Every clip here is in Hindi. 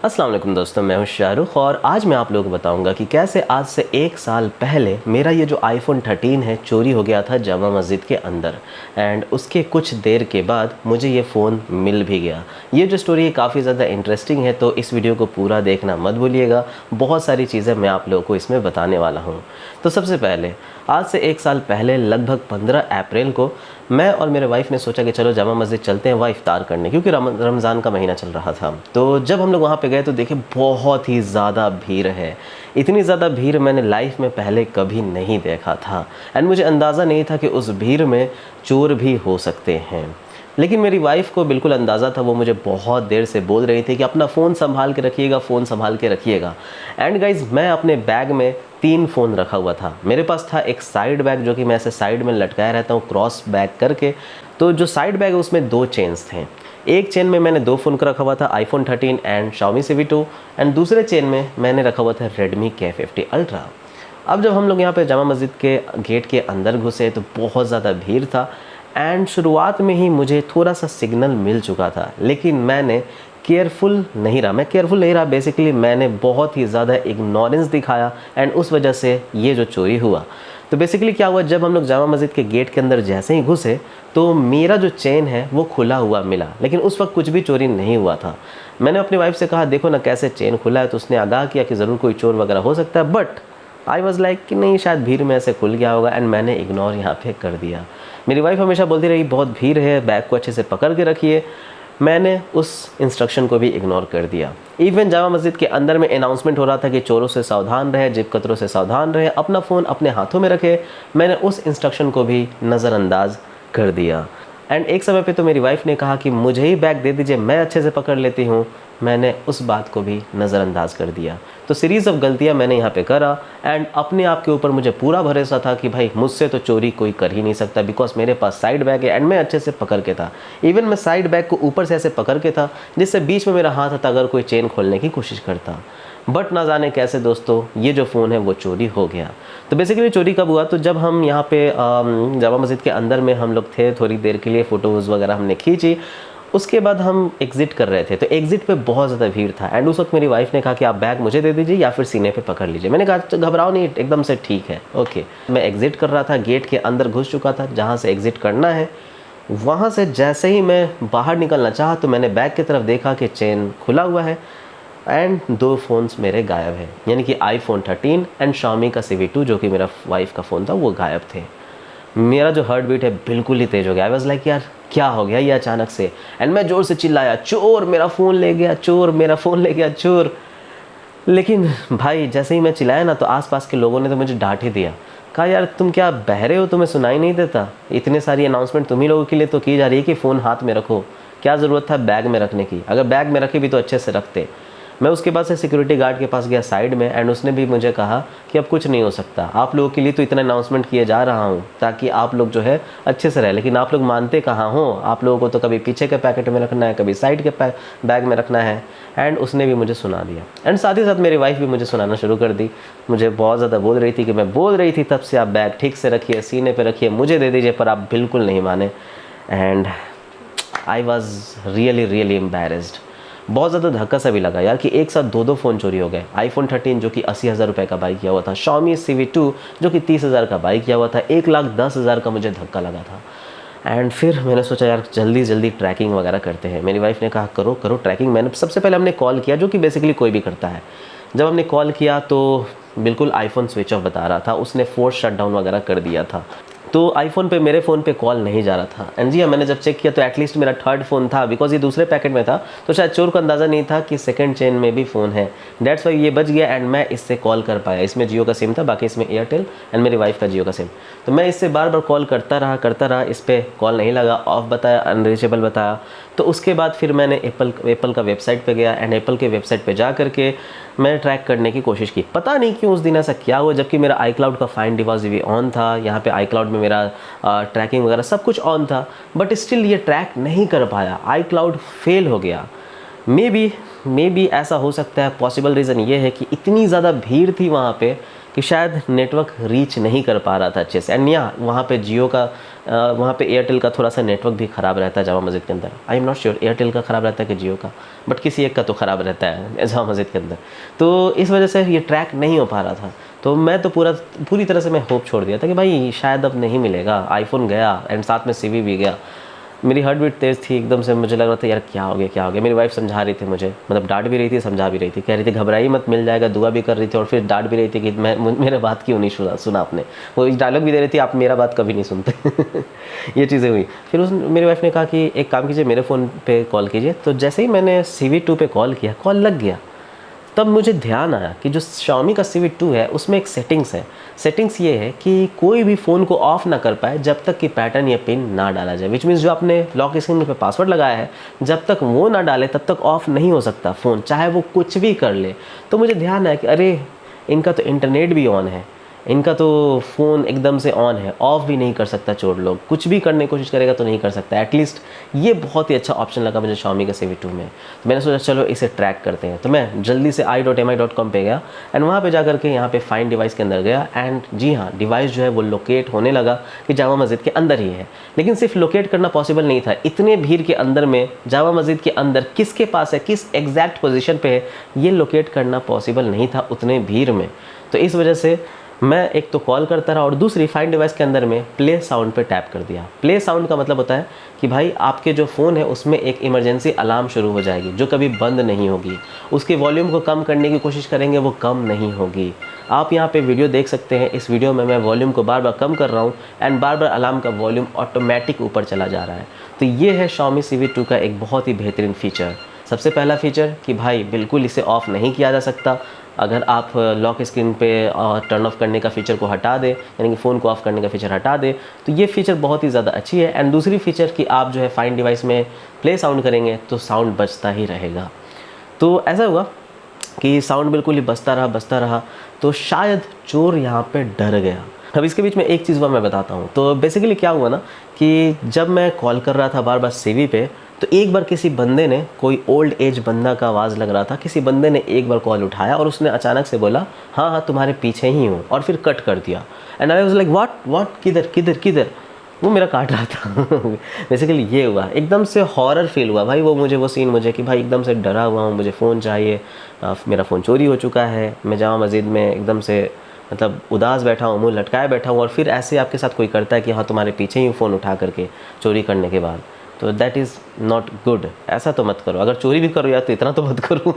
अस्सलाम वालेकुम दोस्तों, मैं हूं शाहरुख और आज मैं आप लोगों को बताऊंगा कि कैसे आज से 1 साल पहले मेरा ये जो आईफोन 13 है चोरी हो गया था जामा मस्जिद के अंदर। एंड उसके कुछ देर के बाद मुझे ये फ़ोन मिल भी गया। ये जो स्टोरी है काफ़ी ज़्यादा इंटरेस्टिंग है, तो इस वीडियो को पूरा देखना मत भूलिएगा। बहुत सारी चीज़ें मैं आप लोगों को इसमें बताने वाला हूँ। तो सबसे पहले आज से 1 साल पहले लगभग 15 अप्रैल को मैं और मेरे वाइफ ने सोचा कि चलो जामा मस्जिद चलते हैं वहाँ इफ्तार करने, क्योंकि रमज़ान का महीना चल रहा था। तो जब हम लोग वहाँ पे गए तो देखे बहुत ही ज़्यादा भीड़ है। इतनी ज़्यादा भीड़ मैंने लाइफ में पहले कभी नहीं देखा था। एंड मुझे अंदाज़ा नहीं था कि उस भीड़ में चोर भी हो सकते हैं। लेकिन मेरी वाइफ को बिल्कुल अंदाज़ा था। वो मुझे बहुत देर से बोल रही थी कि अपना फ़ोन संभाल के रखिएगा, फ़ोन संभाल के रखिएगा। एंड गाइज़, मैं अपने बैग में 3 फ़ोन रखा हुआ था। मेरे पास था एक साइड बैग जो कि मैं ऐसे साइड में लटकाया रहता हूँ क्रॉस बैग करके। तो जो साइड बैग है उसमें 2 चेन्स थे। एक चेन में मैंने 2 फ़ोन का रखा हुआ था, iPhone 13 and Xiaomi CV2। And दूसरे चेन में मैंने रखा हुआ था Redmi K50 Ultra। अब जब हम लोग यहाँ पे जामा मस्जिद के गेट के अंदर घुसे तो बहुत ज़्यादा भीड़ था। एंड शुरुआत में ही मुझे थोड़ा सा सिग्नल मिल चुका था, लेकिन मैंने केयरफुल नहीं रहा। बेसिकली मैंने बहुत ही ज़्यादा इग्नोरेंस दिखाया एंड उस वजह से ये जो चोरी हुआ। तो बेसिकली क्या हुआ, जब हम लोग जामा मस्जिद के गेट के अंदर जैसे ही घुसे तो मेरा जो चेन है वो खुला हुआ मिला, लेकिन उस वक्त कुछ भी चोरी नहीं हुआ था। मैंने अपनी वाइफ से कहा देखो ना कैसे चेन खुला है, तो उसने आगाह किया कि ज़रूर कोई चोर वगैरह हो सकता है। बट आई वॉज़ लाइक कि नहीं, शायद भीड़ में ऐसे खुल गया होगा। एंड मैंने इग्नोर यहाँ पे कर दिया। मेरी वाइफ हमेशा बोलती रही बहुत भीड़ है, बैग को अच्छे से पकड़ के रखिए। मैंने उस इंस्ट्रक्शन को भी इग्नोर कर दिया। इवन जामा मस्जिद के अंदर में अनाउंसमेंट हो रहा था कि चोरों से सावधान रहे, जेब कतरों से सावधान रहे, अपना फ़ोन अपने हाथों में रखे। मैंने उस इंस्ट्रक्शन को भी नज़रअंदाज कर दिया। एंड एक समय पे तो मेरी वाइफ ने कहा कि मुझे ही बैग दे दीजिए, मैं अच्छे से पकड़ लेती हूँ। मैंने उस बात को भी नज़रअंदाज कर दिया। तो सीरीज़ ऑफ गलतियाँ मैंने यहाँ पे करा। एंड अपने आप के ऊपर मुझे पूरा भरोसा था कि भाई मुझसे तो चोरी कोई कर ही नहीं सकता, बिकॉज मेरे पास साइड बैग है एंड मैं अच्छे से पकड़ के था। इवन मैं साइड बैग को ऊपर से ऐसे पकड़ के था जिससे बीच में मेरा हाथ आता अगर कोई चेन खोलने की कोशिश करता। बट ना जाने कैसे दोस्तों ये जो फ़ोन है वो चोरी हो गया। तो बेसिकली चोरी कब हुआ, तो जब हम यहाँ पे जामा मस्जिद के अंदर में हम लोग थे, थोड़ी देर के लिए फ़ोटोज़ वगैरह हमने खींची। उसके बाद हम एग्ज़िट कर रहे थे, तो एग्ज़िट पे बहुत ज़्यादा भीड़ था। एंड उस वक्त मेरी वाइफ ने कहा कि आप बैग मुझे दे दीजिए या फिर सीने पे पकड़ लीजिए। मैंने कहा घबराओ नहीं, एकदम से ठीक है, ओके। मैं एग्ज़िट कर रहा था, गेट के अंदर घुस चुका था जहाँ से एग्ज़िट करना है। वहाँ से जैसे ही मैं बाहर निकलना चाहा तो मैंने बैग की तरफ देखा कि चेन खुला हुआ है एंड 2 फ़ोन्स मेरे गायब हैं, यानी कि आईफोन 13 एंड Xiaomi का CV2 जो कि मेरा वाइफ का फ़ोन था वो गायब थे। मेरा जो हार्ट बीट है बिल्कुल ही तेज़ हो गया। आई वाज़ लाइक यार क्या हो गया ये अचानक से। एंड मैं ज़ोर से चिल्लाया चोर मेरा फ़ोन ले गया, चोर मेरा फ़ोन ले गया, चोर। लेकिन भाई जैसे ही मैं चिल्लाया ना तो आसपास के लोगों ने तो मुझे डांट ही दिया। कहा यार तुम क्या बहरे हो, तुम्हें सुनाई नहीं देता? इतने सारी अनाउंसमेंट तुम ही लोगों के लिए तो की जा रही है कि फ़ोन हाथ में रखो, क्या ज़रूरत था बैग में रखने की? अगर बैग में रखे भी तो अच्छे से रखते। मैं उसके बाद से सिक्योरिटी गार्ड के पास गया साइड में एंड उसने भी मुझे कहा कि अब कुछ नहीं हो सकता, आप लोगों के लिए तो इतना अनाउंसमेंट किए जा रहा हूँ ताकि आप लोग जो है अच्छे से रहे, लेकिन आप लोग मानते कहाँ हो? आप लोगों को तो कभी पीछे के पैकेट में रखना है, कभी साइड के बैग में रखना है। एंड उसने भी मुझे सुना दिया। एंड साथ ही साथ मेरी वाइफ भी मुझे सुनाना शुरू कर दी। मुझे बहुत ज़्यादा बोल रही थी कि मैं बोल रही थी तब से आप बैग ठीक से रखिए, सीने पर रखिए, मुझे दे दीजिए, पर आप बिल्कुल नहीं माने। And I was really embarrassed. बहुत ज़्यादा धक्का सा भी लगा यार कि एक साथ 2 फ़ोन चोरी हो गए। आईफोन 13 जो कि 80,000 रुपये का बाई किया हुआ था, Xiaomi CV2 जो कि 30,000 का बाई किया हुआ था, 1,10,000 का मुझे धक्का लगा था। एंड फिर मैंने सोचा यार जल्दी ट्रैकिंग वगैरह करते हैं। मेरी वाइफ ने कहा करो ट्रैकिंग। मैंने सबसे पहले हमने कॉल किया, जो कि बेसिकली कोई भी करता है। जब हमने कॉल किया तो बिल्कुल आईफोन स्विच ऑफ बता रहा था, उसने फोर्स शटडाउन वगैरह कर दिया था। तो आईफोन पे मेरे फ़ोन पे कॉल नहीं जा रहा था। एंड जी हाँ, मैंने जब चेक किया तो एटलीस्ट मेरा 3rd फ़ोन था, बिकॉज ये दूसरे पैकेट में था, तो शायद चोर को अंदाज़ा नहीं था कि 2nd चेन में भी फ़ोन है। डेट्स वाई ये बच गया एंड मैं इससे कॉल कर पाया। इसमें जियो का सिम था, बाकी इसमें एयरटेल एंड मेरी वाइफ का जियो का सिम। तो मैं इससे बार बार कॉल करता रहा, इस पर कॉल नहीं लगा, ऑफ बताया, अनरीचेबल बताया। तो उसके बाद फिर मैंने एप्पल का वेबसाइट पे गया एंड एप्पल के वेबसाइट पे जा करके मैंने ट्रैक करने की कोशिश की। पता नहीं क्यों उस दिन ऐसा क्या हुआ, जबकि मेरा iCloud का फाइंड डिवाइस भी ऑन था, यहाँ पे iCloud में मेरा ट्रैकिंग वगैरह सब कुछ ऑन था, बट स्टिल ये ट्रैक नहीं कर पाया। iCloud फेल हो गया। मे बी ऐसा हो सकता है। पॉसिबल रीज़न ये है कि इतनी ज़्यादा भीड़ थी वहाँ पे कि शायद नेटवर्क रीच नहीं कर पा रहा था अच्छे से। एंड यहाँ वहाँ पे जियो का वहाँ पे एयरटेल का थोड़ा सा नेटवर्क भी ख़राब रहता है जामा मस्जिद के अंदर। I am not sure Airtel का ख़राब रहता है कि जियो का, बट किसी एक का तो ख़राब रहता है जामा मस्जिद के अंदर। तो इस वजह से ये ट्रैक नहीं हो पा रहा था। तो मैं तो पूरी तरह से मैं होप छोड़ दिया था कि भाई शायद अब नहीं मिलेगा। आईफोन गया एंड साथ में सीवी भी गया। मेरी हार्ट बीट तेज़ थी एकदम से, मुझे लग रहा था यार क्या हो गया क्या हो गया। मेरी वाइफ समझा रही थी मुझे, मतलब डांट भी रही थी समझा भी रही थी, कह रही थी घबराई मत मिल जाएगा, दुआ भी कर रही थी और फिर डांट भी रही थी कि मेरे बात क्यों नहीं सुना आपने। वो डायलॉग भी दे रही थी आप मेरा बात कभी नहीं सुनते। ये चीज़ें हुई। फिर मेरी वाइफ ने कहा कि एक काम कीजिए मेरे फ़ोन पे कॉल कीजिए। तो जैसे ही मैंने CV2 पे कॉल किया, कॉल लग गया। तब मुझे ध्यान आया कि जो Xiaomi का CV2 है उसमें एक सेटिंग्स है। सेटिंग्स ये है कि कोई भी फ़ोन को ऑफ़ ना कर पाए जब तक कि पैटर्न या पिन ना डाला जाए। विच मीन्स जो आपने लॉक स्क्रीन पे पासवर्ड लगाया है जब तक वो ना डाले तब तक ऑफ़ नहीं हो सकता फ़ोन, चाहे वो कुछ भी कर ले। तो मुझे ध्यान आया कि अरे इनका तो इंटरनेट भी ऑन है, इनका तो फ़ोन एकदम से ऑन है, ऑफ़ भी नहीं कर सकता चोर लोग, कुछ भी करने की कोशिश करेगा तो नहीं कर सकता। एटलीस्ट ये बहुत ही अच्छा ऑप्शन लगा मुझे Xiaomi का CV2 में। तो मैंने सोचा चलो इसे ट्रैक करते हैं। तो मैं जल्दी से i.mi.com पे गया एंड वहाँ पे जाकर के यहाँ पे फाइंड डिवाइस के अंदर गया एंड जी हाँ, डिवाइस जो है वो लोकेट होने लगा कि जामा मस्जिद के अंदर ही है। लेकिन सिर्फ लोकेट करना पॉसिबल नहीं था, इतने भीड़ के अंदर में जामा मस्जिद के अंदर किसके पास है, किस एग्जैक्ट पोजीशन पे है, ये लोकेट करना पॉसिबल नहीं था उतने भीड़ में। तो इस वजह से मैं एक तो कॉल करता रहा और दूसरी फाइंड डिवाइस के अंदर में प्ले साउंड पे टैप कर दिया। प्ले साउंड का मतलब होता है कि भाई आपके जो फ़ोन है उसमें एक इमरजेंसी अलार्म शुरू हो जाएगी जो कभी बंद नहीं होगी। उसके वॉल्यूम को कम करने की कोशिश करेंगे वो कम नहीं होगी। आप यहाँ पे वीडियो देख सकते हैं, इस वीडियो में मैं वॉल्यूम को बार बार कम कर रहा हूँ एंड बार बार अलार्म का वॉल्यूम ऑटोमेटिक ऊपर चला जा रहा है। तो ये है Xiaomi CV2 का एक बहुत ही बेहतरीन फ़ीचर। सबसे पहला फ़ीचर कि भाई बिल्कुल इसे ऑफ़ नहीं किया जा सकता। अगर आप लॉक स्क्रीन पे टर्न ऑफ करने का फ़ीचर को हटा दें, यानी कि फ़ोन को ऑफ़ करने का फ़ीचर हटा दें, तो ये फ़ीचर बहुत ही ज़्यादा अच्छी है। एंड दूसरी फ़ीचर कि आप जो है फाइंड डिवाइस में प्ले साउंड करेंगे तो साउंड बजता ही रहेगा। तो ऐसा हुआ कि साउंड बिल्कुल ही बजता रहा। तो शायद चोर यहाँ पे डर गया। अब इसके बीच में एक चीज़ मैं बताता हूँ। तो बेसिकली क्या हुआ ना कि जब मैं कॉल कर रहा था बार बार CV पे, तो एक बार किसी बंदे ने, कोई ओल्ड एज बंदा का आवाज़ लग रहा था, किसी बंदे ने एक बार कॉल उठाया और उसने अचानक से बोला हाँ हाँ तुम्हारे पीछे ही हूँ, और फिर कट कर दिया। And I was like what किधर वो मेरा काट रहा था। बेसिकली ये हुआ, एकदम से हॉरर फील हुआ भाई वो सीन मुझे कि भाई एकदम से डरा हुआ हूँ, मुझे फ़ोन चाहिए, मेरा फ़ोन चोरी हो चुका है, मैं जामा मस्जिद में एकदम से मतलब उदास बैठा हूँ, मुँह लटकाए बैठा हूँ, और फिर ऐसे आपके साथ कोई करता है कि हाँ तुम्हारे पीछे ही फ़ोन उठा करके चोरी करने के बाद। तो दैट इज़ नॉट गुड। ऐसा तो मत करो, अगर चोरी भी करो यार तो इतना तो मत करो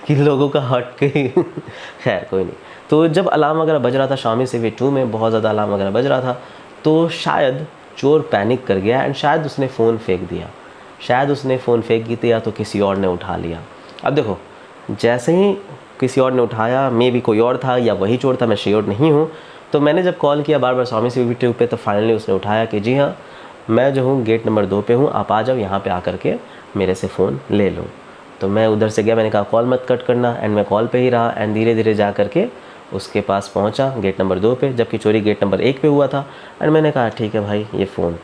कि लोगों का हट के। खैर कोई नहीं। तो जब अलार्म वगैरह बज रहा था Xiaomi CV2 में, बहुत ज़्यादा अलार्म वगैरह बज रहा था, तो शायद चोर पैनिक कर गया एंड शायद उसने फ़ोन फेंक दिया तो किसी और ने उठा लिया। अब देखो, जैसे ही किसी और ने उठाया, मे बी कोई और था या वही चोर था, मैं श्योर नहीं हूँ। तो मैंने जब कॉल किया बार बार Xiaomi CV2 पे, तो फाइनली उसने उठाया कि जी हाँ मैं जो हूँ गेट नंबर 2 पे हूँ, आप आ जाओ यहाँ पे आकर के मेरे से फ़ोन ले लो। तो मैं उधर से गया, मैंने कहा कॉल मत कट करना, एंड मैं कॉल पे ही रहा एंड धीरे धीरे जा करके उसके पास पहुँचा गेट नंबर 2 पे, जबकि चोरी गेट नंबर 1 पे हुआ था। एंड मैंने कहा ठीक है भाई ये फ़ोन।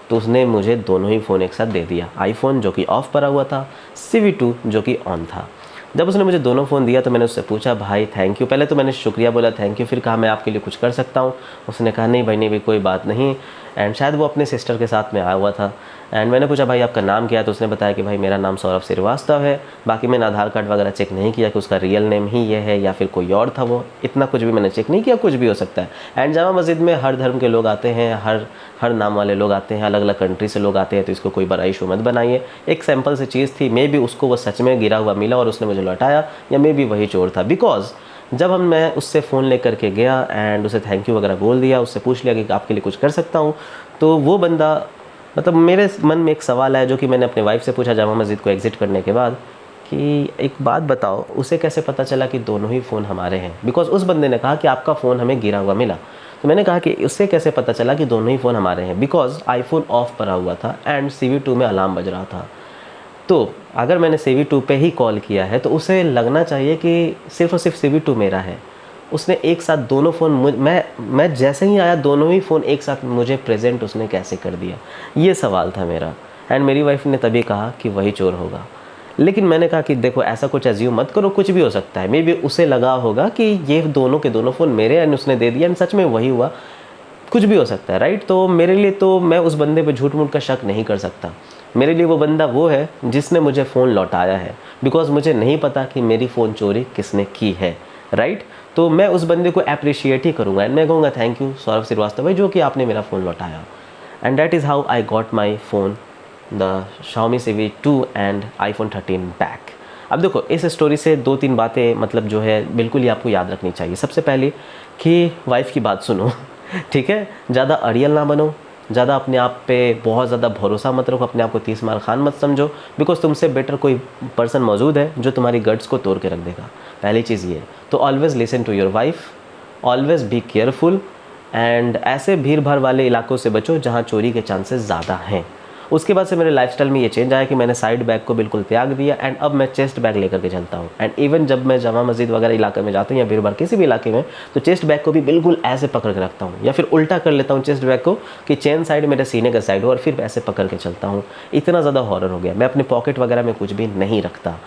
तो उसने मुझे दोनों ही फ़ोन एक साथ दे दिया, आईफोन जो कि ऑफ़ पड़ा हुआ था, CV2 जो कि ऑन था। जब उसने मुझे दोनों फ़ोन दिया तो मैंने उससे पूछा भाई थैंक यू, पहले तो मैंने शुक्रिया बोला थैंक यू, फिर कहा मैं आपके लिए कुछ कर सकता हूँ। उसने कहा नहीं भाई नहीं भाई कोई बात नहीं। एंड शायद वो अपने सिस्टर के साथ में आया हुआ था। एंड मैंने पूछा भाई आपका नाम क्या है, तो उसने बताया कि भाई मेरा नाम सौरभ श्रीवास्तव है। बाकी मैंने आधार कार्ड वगैरह चेक नहीं किया कि उसका रियल नेम ही ये है या फिर कोई और था, वो इतना कुछ भी मैंने चेक नहीं किया, कुछ भी हो सकता है। एंड जामा मस्जिद में हर धर्म के लोग आते हैं, हर नाम वाले लोग आते हैं, अलग अलग कंट्री से लोग आते हैं, तो इसको कोई बड़ा इशू मत बनाइए। एक सैम्पल से चीज़ थी, मे बी उसको वो सच में गिरा हुआ मिला और उसने मुझे लौटाया, या मे बी वही चोर था। बिकॉज जब मैं उससे फ़ोन लेकर के गया एंड उसे थैंक यू वगैरह बोल दिया, उससे पूछ लिया कि आपके लिए कुछ कर सकता हूँ, तो वो बंदा, मतलब मेरे मन में एक सवाल है जो कि मैंने अपने वाइफ से पूछा जामा मस्जिद को एग्ज़िट करने के बाद, कि एक बात बताओ उसे कैसे पता चला कि दोनों ही फ़ोन हमारे हैं। बिकॉज उस बंदे ने कहा कि आपका फ़ोन हमें गिरा हुआ मिला। तो मैंने कहा कि उससे कैसे पता चला कि दोनों ही फ़ोन हमारे हैं, बिकॉज आईफोन ऑफ पड़ा हुआ था एंड CV2 में अलार्म बज रहा था। तो अगर मैंने CV2 पे ही कॉल किया है तो उसे लगना चाहिए कि सिर्फ़ और सिर्फ CV2 मेरा है। उसने एक साथ दोनों फ़ोन, मैं जैसे ही आया दोनों ही फ़ोन एक साथ मुझे प्रेजेंट उसने कैसे कर दिया, ये सवाल था मेरा। एंड मेरी वाइफ ने तभी कहा कि वही चोर होगा। लेकिन मैंने कहा कि देखो ऐसा कुछ एज्यूम मत करो, कुछ भी हो सकता है। मे बी उसे लगा होगा कि ये दोनों के दोनों फ़ोन मेरे, एंड उसने दे दिया एंड सच में वही हुआ। कुछ भी हो सकता है, राइट। तो मेरे लिए तो मैं उस बंदे पे झूठ मूठ का शक नहीं कर सकता। मेरे लिए वो बंदा वो है जिसने मुझे फ़ोन लौटाया है, बिकॉज़ मुझे नहीं पता कि मेरी फ़ोन चोरी किसने की है, राइट। तो मैं उस बंदे को अप्रिशिएट ही करूँगा एंड मैं कहूँगा थैंक यू सौरभ श्रीवास्तव भाई, जो कि आपने मेरा फ़ोन लौटाया। And that is how I got my phone, the Xiaomi CV2 and iPhone 13 back. अब देखो, इस स्टोरी से 2-3 बातें मतलब जो है बिल्कुल ही आपको याद रखनी चाहिए। सबसे पहले कि वाइफ़ की बात सुनो ठीक है, ज़्यादा अड़ियल ना बनो, ज़्यादा अपने आप पे बहुत ज़्यादा भरोसा मत रखो, अपने आप को 30 मार खान मत समझो, बिकॉज तुमसे बेटर कोई पर्सन मौजूद है जो तुम्हारी गट्स को तोड़ के रख देगा। पहली चीज़ ये। तो always listen to your wife, always be careful and ऐसे भीड़ भाड़ वाले इलाकों से बचो जहाँ चोरी के चांसेस ज़्यादा हैं। उसके बाद से मेरे लाइफस्टाइल में ये चेंज आया कि मैंने साइड बैग को बिल्कुल त्याग दिया एंड अब मैं चेस्ट बैग लेकर के चलता हूँ। एंड इवन जब मैं जामा मस्जिद वगैरह इलाके में जाता हूँ या भीड़ भाड़ किसी भी इलाके में, तो चेस्ट बैग को भी बिल्कुल ऐसे पकड़ के रखता हूँ या फिर उल्टा कर लेता हूँ चेस्ट बैग को कि चेन साइड मेरे सीने का साइड हो और फिर ऐसे पकड़ के चलता हूँ। इतना ज़्यादा हॉरर हो गया, मैं अपने पॉकेट वगैरह में कुछ भी नहीं रखता,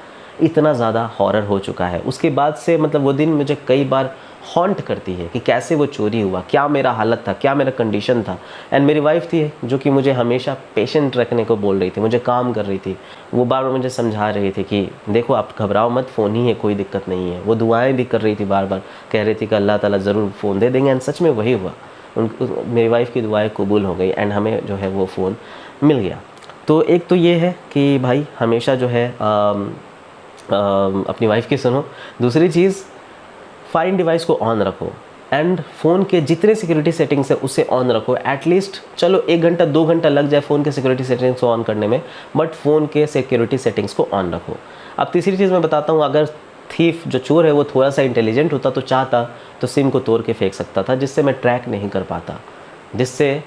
इतना ज़्यादा हॉरर हो चुका है। उसके बाद से मतलब वो दिन मुझे कई बार हॉन्ट करती है कि कैसे वो चोरी हुआ, क्या मेरा हालत था, क्या मेरा कंडीशन था। एंड मेरी वाइफ थी जो कि मुझे हमेशा पेशेंट रखने को बोल रही थी, मुझे काम कर रही थी। वो बार बार मुझे समझा रही थी कि देखो आप घबराओ मत, फ़ोन ही है, कोई दिक्कत नहीं है। वो दुआएं भी कर रही थी, बार बार कह रही थी कि अल्लाह ताला ज़रूर फ़ोन दे देंगे। एंड सच में वही हुआ, मेरी वाइफ की दुआएँ कबूल हो गई एंड हमें जो है वो फ़ोन मिल गया। तो एक तो ये है कि भाई हमेशा जो है अपनी वाइफ की सुनो। दूसरी चीज़, फाइन डिवाइस को ऑन रखो एंड फ़ोन के जितने सिक्योरिटी सेटिंग्स है उसे ऑन रखो। एटलीस्ट चलो 1 घंटा 2 घंटा लग जाए फ़ोन के सिक्योरिटी सेटिंग्स को ऑन करने में, बट फ़ोन के सिक्योरिटी सेटिंग्स को ऑन रखो। अब तीसरी चीज़ मैं बताता हूँ, अगर थीफ जो चोर है वो थोड़ा सा इंटेलिजेंट होता तो चाहता तो सिम को तोड़ के फेंक सकता था, जिससे मैं ट्रैक नहीं कर पाता, जिससे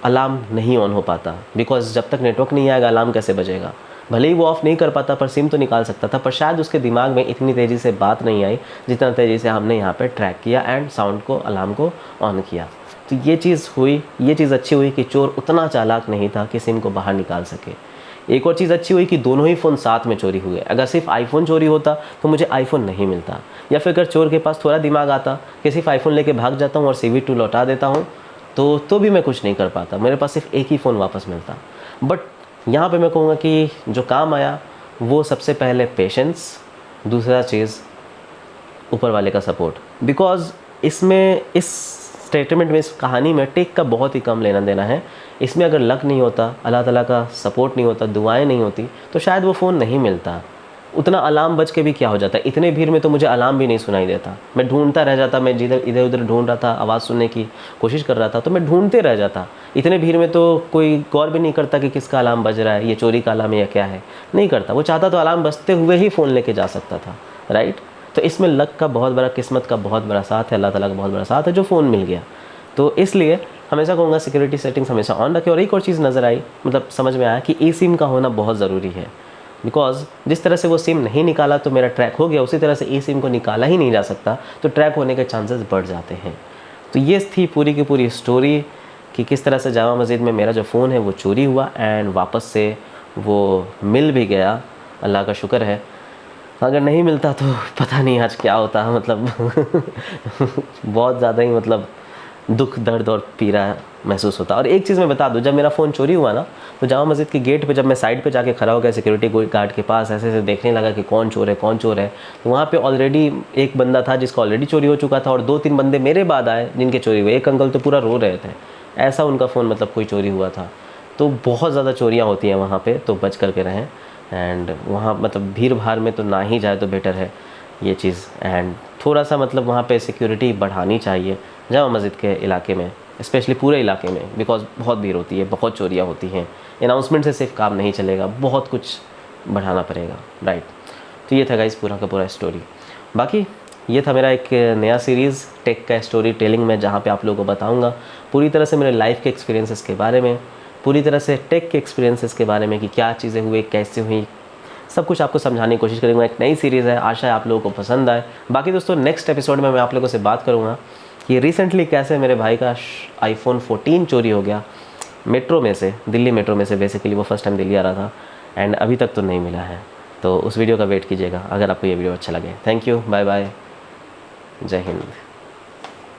अलार्म नहीं ऑन हो पाता। बिकॉज जब तक नेटवर्क नहीं आएगा अलार्म कैसे बजेगा। भले ही वो ऑफ़ नहीं कर पाता पर सिम तो निकाल सकता था, पर शायद उसके दिमाग में इतनी तेज़ी से बात नहीं आई जितना तेज़ी से हमने यहाँ पे ट्रैक किया एंड साउंड को, अलार्म को ऑन किया। तो ये चीज़ हुई, ये चीज़ अच्छी हुई कि चोर उतना चालाक नहीं था कि सिम को बाहर निकाल सके। एक और चीज़ अच्छी हुई कि दोनों ही फ़ोन साथ में चोरी हुए। अगर सिर्फ आईफ़ोन चोरी होता तो मुझे आईफ़ोन नहीं मिलता, या फिर अगर चोर के पास थोड़ा दिमाग आता कि सिर्फ आईफ़ोन लेके भाग जाता हूँ और CV2 लौटा देता हूँ, तो भी मैं कुछ नहीं कर पाता, मेरे पास सिर्फ एक ही फ़ोन वापस मिलता। बट यहाँ पे मैं कहूँगा कि जो काम आया वो सबसे पहले पेशेंस, दूसरा चीज़ ऊपर वाले का सपोर्ट। बिकॉज़ इसमें, इस स्टेटमेंट में, इस कहानी में टेक का बहुत ही कम लेना देना है। इसमें अगर लक नहीं होता, अल्लाह ताला का सपोर्ट नहीं होता, दुआएं नहीं होती, तो शायद वो फ़ोन नहीं मिलता। उतना अलार्म बज के भी क्या हो जाता है, इतने भीड़ में तो मुझे अलार्म भी नहीं सुनाई देता, मैं ढूंढता रह जाता। मैं जिधर इधर उधर ढूंढ रहा था, आवाज़ सुनने की कोशिश कर रहा था, तो मैं ढूंढते रह जाता। इतने भीड़ में तो कोई गौर भी नहीं करता कि किसका अलार्म बज रहा है, ये चोरी का अलार्म है या क्या है, नहीं करता। वो चाहता तो अलार्म बजते हुए ही फ़ोन लेके जा सकता था, राइट। तो इसमें लक का बहुत बड़ा, किस्मत का बहुत बड़ा साथ है, अल्लाह ताला का बहुत बड़ा साथ है जो फ़ोन मिल गया। तो इसलिए हमेशा कहूँगा सिक्योरिटी सेटिंग्स हमेशा ऑन रखें। और एक और चीज़ नज़र आई, मतलब समझ में आया कि eSIM का होना बहुत ज़रूरी है। बिकॉज जिस तरह से वो सिम नहीं निकाला तो मेरा ट्रैक हो गया, उसी तरह से eSIM को निकाला ही नहीं जा सकता, तो ट्रैक होने के चांसेस बढ़ जाते हैं। तो ये थी पूरी की पूरी स्टोरी कि किस तरह से जामा मस्जिद में मेरा जो फ़ोन है वो चोरी हुआ एंड वापस से वो मिल भी गया, अल्लाह का शुक्र है। अगर नहीं मिलता तो पता नहीं आज क्या होता, मतलब बहुत ज़्यादा ही मतलब दुख, दर्द और पीड़ा महसूस होता। और एक चीज़ मैं बता दूं, जब मेरा फ़ोन चोरी हुआ ना, तो जामा मस्जिद के गेट पे जब मैं साइड पे जाके खड़ा हो गया सिक्योरिटी गार्ड के पास, ऐसे ऐसे देखने लगा कि कौन चोर है कौन चोर है, तो वहाँ पे ऑलरेडी एक बंदा था जिसका ऑलरेडी चोरी हो चुका था और 2-3 बंदे मेरे बाद आए जिनके चोरी हुए। एक अंकल तो पूरा रो रहे थे, ऐसा उनका फ़ोन मतलब कोई चोरी हुआ था। तो बहुत ज़्यादा चोरियाँ होती हैं वहाँ पर, तो बच करके रहें। एंड वहाँ मतलब भीड़ भाड़ में तो ना ही जाए तो बेटर है ये चीज़। एंड थोड़ा सा मतलब वहाँ पे सिक्योरिटी बढ़ानी चाहिए जामा मस्जिद के इलाके में, स्पेशली पूरे इलाके में, बिकॉज बहुत भीड़ होती है, बहुत चोरियाँ होती हैं। अनाउंसमेंट से सिर्फ काम नहीं चलेगा, बहुत कुछ बढ़ाना पड़ेगा, राइट। तो ये था गाइस पूरा का पूरा स्टोरी। बाकी ये था मेरा एक नया सीरीज़ टेक का स्टोरी टेलिंग में, जहाँ पे आप लोगों को बताऊँगा पूरी तरह से मेरे लाइफ के एक्सपीरियंसेस के बारे में, पूरी तरह से टेक के एक्सपीरियंसेस के बारे में कि क्या चीज़ें हुई, कैसे हुई, सब कुछ आपको समझाने की कोशिश करूँगा। एक नई सीरीज़ है, आशा है आप लोगों को पसंद आए। बाकी दोस्तों नेक्स्ट एपिसोड में मैं आप लोगों से बात करूँगा कि रिसेंटली कैसे मेरे भाई का iPhone 14 चोरी हो गया मेट्रो में से, दिल्ली मेट्रो में से। बेसिकली वो फर्स्ट टाइम दिल्ली आ रहा था एंड अभी तक तो नहीं मिला है। तो उस वीडियो का वेट कीजिएगा अगर आपको ये वीडियो अच्छा लगे। थैंक यू, बाय बाय, जय हिंद।